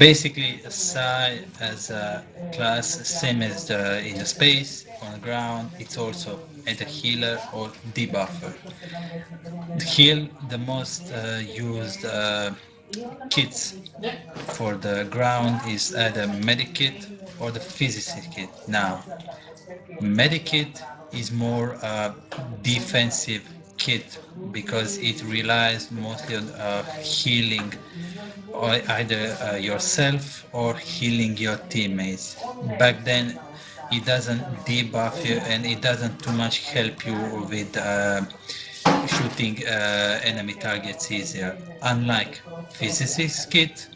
Basically, Psi as a class, same as in the space, on the ground, it's also either healer or debuffer. Heal, the most used kits for the ground is either Medikit or the Physicist kit. Now, Medikit is more defensive kit because it relies mostly on healing or either yourself or healing your teammates. Back then, it doesn't debuff you and it doesn't too much help you with shooting enemy targets easier. Unlike Physicist kit,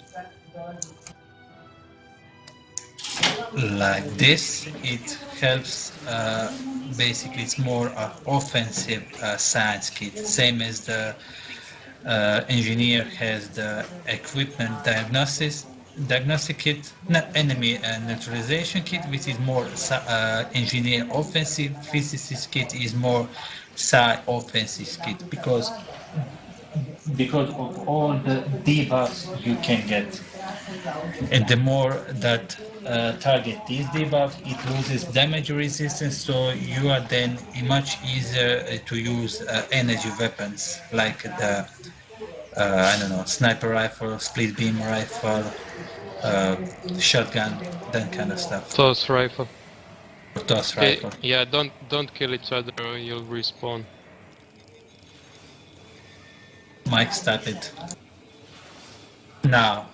like this, it helps. Basically, it's more offensive science kit, same as the engineer has the equipment diagnostic kit, enemy neutralization kit, which is more engineer offensive. Physicist kit is more psi offensive kit because of all the debuffs you can get. And the more that target is debuffed, it loses damage resistance, so you are then much easier to use energy weapons like the I don't know, sniper rifle, split beam rifle, shotgun, that kind of stuff. Toss rifle. Toss rifle. Yeah, don't kill each other or you'll respawn. Mike started. Now,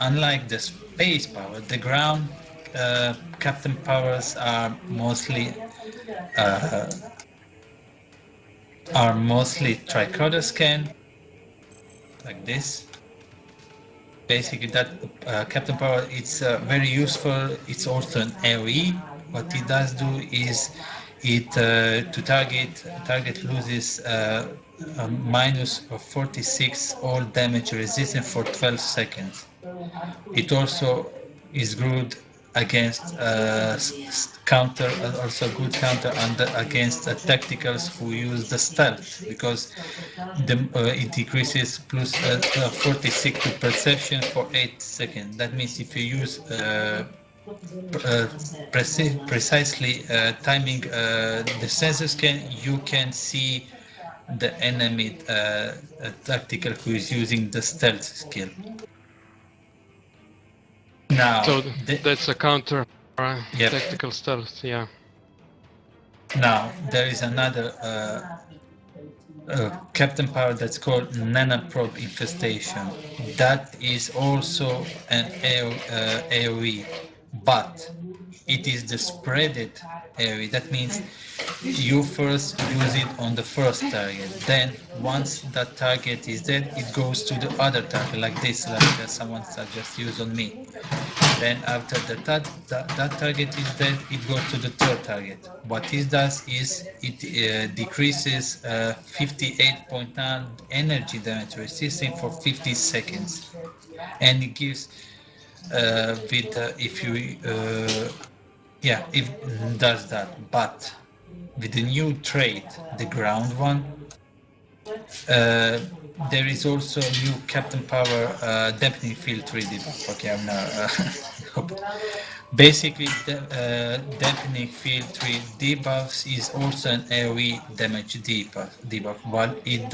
unlike the space power, the ground captain powers are mostly tricorder scan, like this. Basically, that captain power, it's very useful. It's also an AoE. What it does do is it to target loses minus 46 all damage resistance for 12 seconds. It also is good against counter, also good counter against tacticals who use the stealth, because it decreases plus 46 to perception for 8 seconds. That means if you use precisely timing the sensor scan, you can see the enemy tactical who is using the stealth skill. Now, so that's a counter tactical stealth, yeah. Now, there is another captain power that's called nanoprobe infestation. That is also an AoE, but it is the spreaded AoE. That means you first use it on the first target. Then, once that target is dead, it goes to the other target, like this, like someone just used on me. Then after that target is dead, it goes to the third target. What it does is it decreases 58.9 energy damage resistance for 50 seconds. And it gives, if it does that. But with the new trait, the ground one, there is also a new captain power dampening field 3 debuff. Okay, I'm now basically dampening field 3 debuffs is also an AoE damage debuff. What it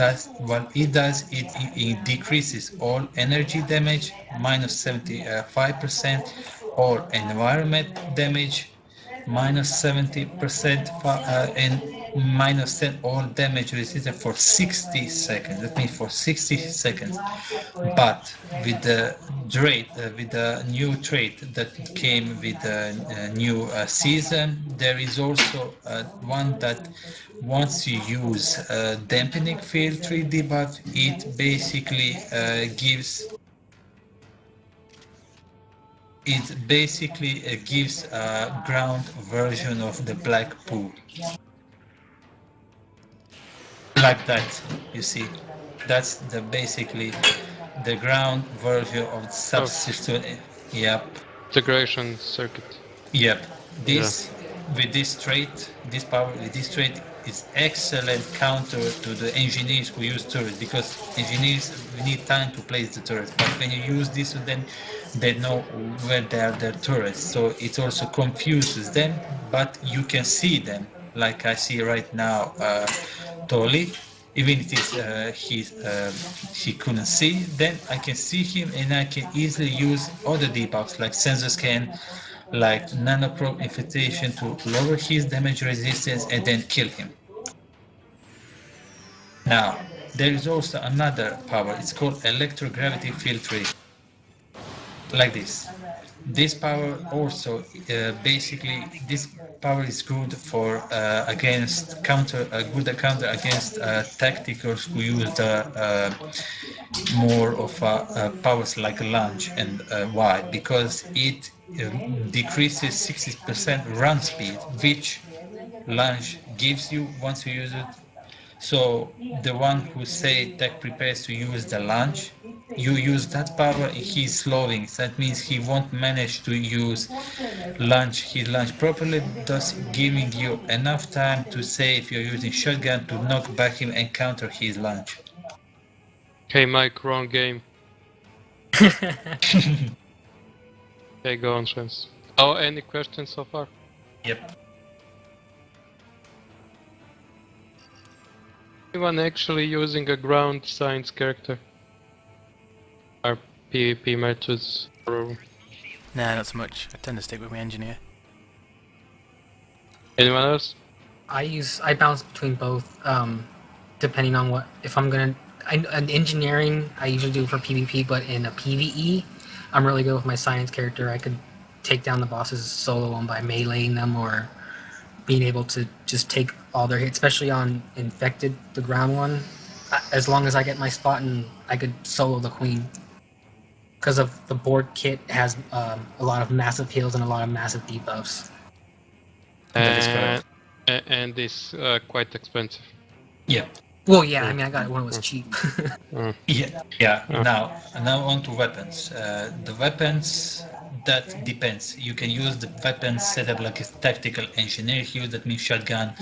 does, it decreases all energy damage minus 75%, all environment damage minus 70%, and minus 10 all damage resistance for 60 seconds. That means for 60 seconds. But with the with the new trait that came with the new season, there is also one that once you use dampening field 3 debuff, it basically gives a ground version of the black poo. Like that, you see. That's basically the ground version of the subsystem. Yep. Integration circuit. Yep. With this trait, this power, with this trait, is excellent counter to the engineers who use turrets, because engineers need time to place the turrets, but when you use this, then they know where they are their turrets, so it also confuses them, but you can see them, like I see right now Tolly, even if he couldn't see, then I can see him and I can easily use other debuffs like sensor scan, like nanoprobe infiltration to lower his damage resistance and then kill him. Now, there is also another power, it's called electrogravity filtration, like this. This power also, basically, this power is good for against counter, a good counter against tacticals who use the more of powers like lunge. And why? Because it decreases 60% run speed, which lunge gives you once you use it. So the one who say tech prepares to use the lunge, you use that power, he's slowing. That means he won't manage to use his lunge properly, thus giving you enough time to say if you're using shotgun to knock back him and counter his lunge. Okay, Mike, wrong game. Okay, go on, Shens. Oh, any questions so far? Yep. Anyone actually using a ground science character? Or PvP methods? Or Nah, not so much. I tend to stick with my engineer. anyone else? I bounce between both, depending on what, if I'm gonna, an engineering I usually do for PvP, but in a PvE, I'm really good with my science character. I could take down the bosses solo on by meleeing them or being able to just take all their hits, especially on infected, the ground one. As long as I get my spot and I could solo the queen. Because of the board kit has a lot of massive heals and a lot of massive debuffs. That is correct. And it's quite expensive. Yeah. Well, yeah, I mean, I got it when it was cheap. Yeah. Now on to weapons. The weapons, that depends. You can use the weapons set up like a tactical engineer here. That means shotgun,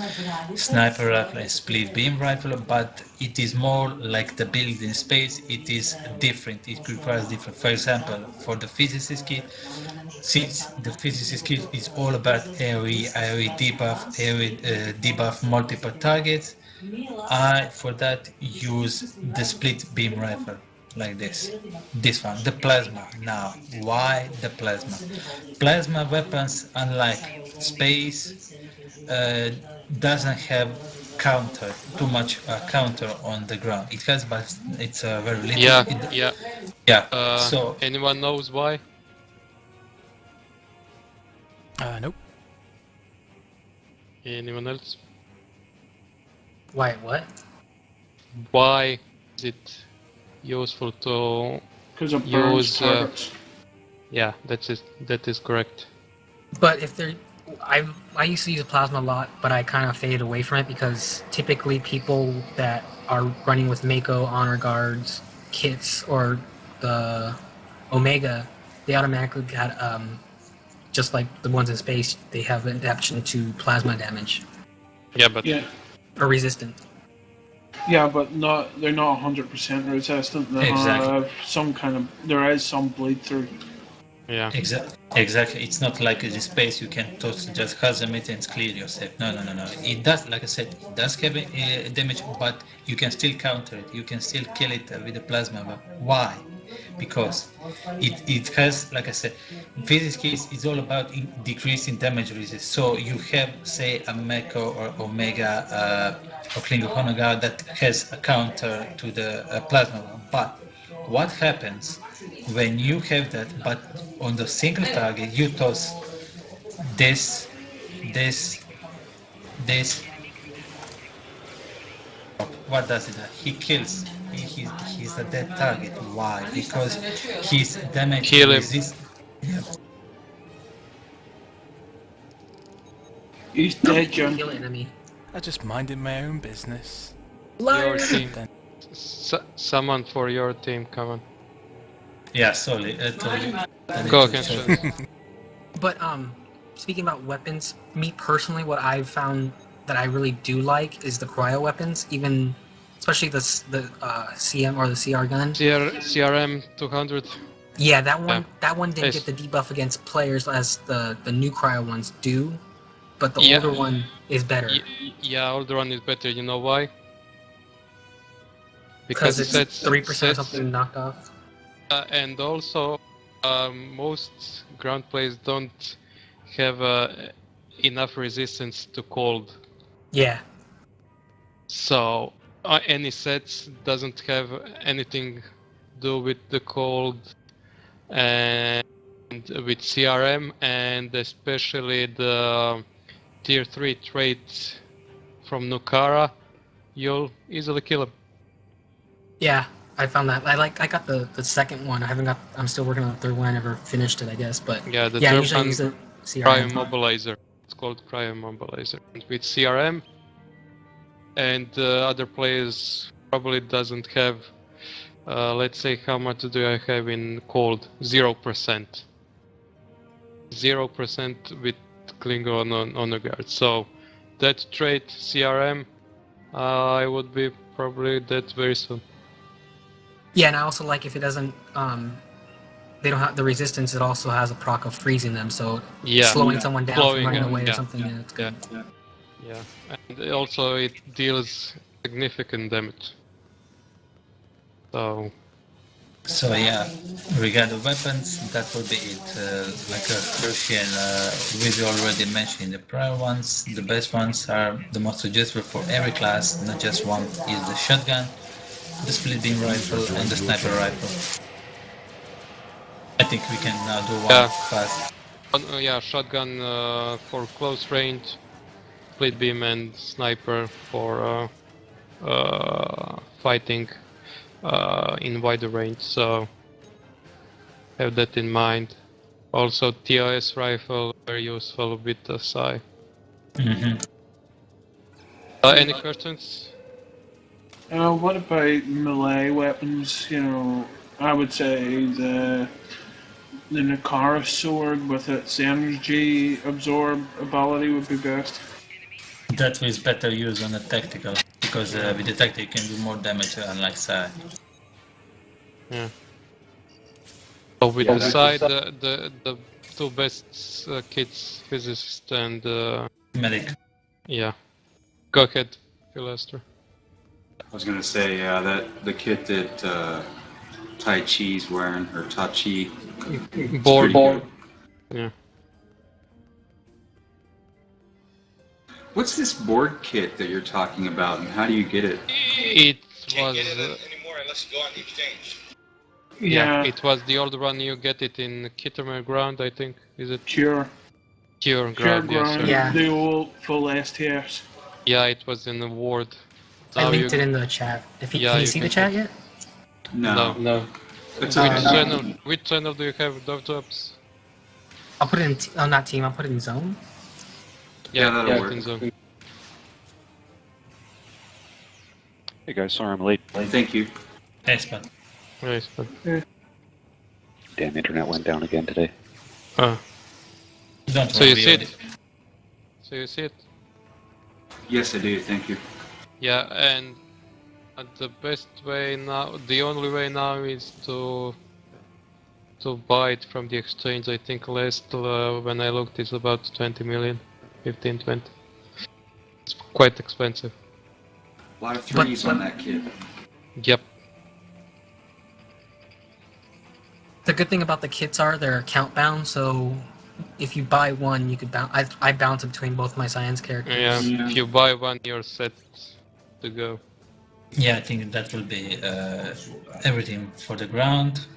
sniper rifle, and split beam rifle. But it is more like the build in space. It is different. It requires different. For example, for the physicist kit, since the physicist kit is all about AoE debuff multiple targets, I, for that, use the split beam rifle, like this. This one, the plasma. Now, why the plasma? Plasma weapons, unlike space, doesn't have too much counter on the ground. It has, but it's very little. Yeah. So anyone knows why? Nope. Anyone else? Why, what? Why is it useful to Because it burns use? targets. Yeah, that is correct. But if they're, I used to use plasma a lot, but I kind of faded away from it because typically people that are running with MACO, honor guards, kits, or the Omega, they automatically got just like the ones in space, they have an adaptation to plasma damage Yeah, but Yeah, or resistant. yeah, but they're not 100% resistant. They Exactly. have some kind of, there is some bleed through. yeah. Exactly. It's not like in space you can just hazard it and clear yourself. No. It does, like I said, it does have damage, but you can still counter it. You can still kill it with the plasma. But why? Because it has, like I said, physics case is all about decreasing damage resistance. So you have, say, a M.A.C.O or Omega or Klingon Honogar that has a counter to the plasma one. But what happens when you have that, but on the single target you toss this, what does it? He kills. He's a dead target. Why? Because his damage Kill him. resist. Yeah. He's dead, John. Kill enemy. I just minded my own business. Your team. Then Someone for your team, come on. Yeah. Sorry. Totally. Go against us. But speaking about weapons, me personally, what I've found that I really do like is the cryo weapons, even especially the CM or the CR gun. CRM 200. Yeah, that one didn't Yes. get the debuff against players as the new cryo ones do, but the Yeah. older one is better Yeah, older one is better. You know why? because it's sets 3% or something knocked off. and also most ground players don't have enough resistance to cold. Yeah, So any sets doesn't have anything do with the cold and with CRM, and especially the tier 3 trait from Nukara, you'll easily kill him. yeah, I found that. I got the second one. I'm still working on the third one. I never finished it, I guess. But Yeah, the yeah, third usually I one, use the Cryo CRM. Mobilizer. It's called Cryo Mobilizer. And with CRM, and other players probably doesn't have, let's say, how much do I have in cold? 0%. 0% with Klingon on honor guard. So that trait CRM, I would be probably dead very soon. Yeah, and I also like if it doesn't they don't have the resistance. It also has a proc of freezing them, so Yeah, slowing someone down Slowing from running them, away or yeah, something. Yeah, it's good. yeah, and also it deals significant damage. So So yeah, regarding weapons, that will be it. Like Crucian, we already mentioned the prior ones. The best ones are the most suggestible for every class, not just one, is the shotgun, the split beam rifle, and the sniper rifle. I think we can now do one Yeah. fast. yeah, shotgun for close range, split beam and sniper for fighting in wider range. So have that in mind. Also, TOS rifle very useful with the SCI. Any questions? What about melee weapons? You know, I would say the Nukara sword with its energy absorb ability would be best. That is better used on a tactical, because with the tactical you can do more damage unlike Sai. Yeah. So with the side, the two best kits, physicist and Medic. yeah. Go ahead, Philester. I was gonna say, yeah, that the kit that Tai Chi's wearing, or Tai Chi, it's Board. pretty good. Yeah. What's this board kit that you're talking about, and how do you get it? It Can't was get it anymore unless you go on the exchange. yeah. It was the old one. You get it in Kittimer Ground, I think. Is it Cure. Cure Cure Ground? Yes, ground, sir. Yeah. the old full STS. Yeah, it was in the ward. I Now linked you- it in the chat. If you, Yeah, can you you see can the chat yet? No. No. It's Which channel do you have Dove Jobs? I'll put it in. Not team. I'll put it in zone. Yeah, that'll yeah, work. in zone. Hey guys, sorry I'm late. Thank you. Expert. Nice. Damn, internet went down again today. Don't So you worry, see Odin. it? So you see it? Yes, I do. Thank you. Yeah, and the best way now, the only way now is to buy it from the exchange. I think last when I looked, it's about 20 million, 15, 20. It's quite expensive. A lot of threes on that kit. Yep. The good thing about the kits are they're account bound, so if you buy one, you could bounce. I bounce it between both my science characters. Yeah. If you buy one, you're set to go. Yeah, I think that will be everything for the ground.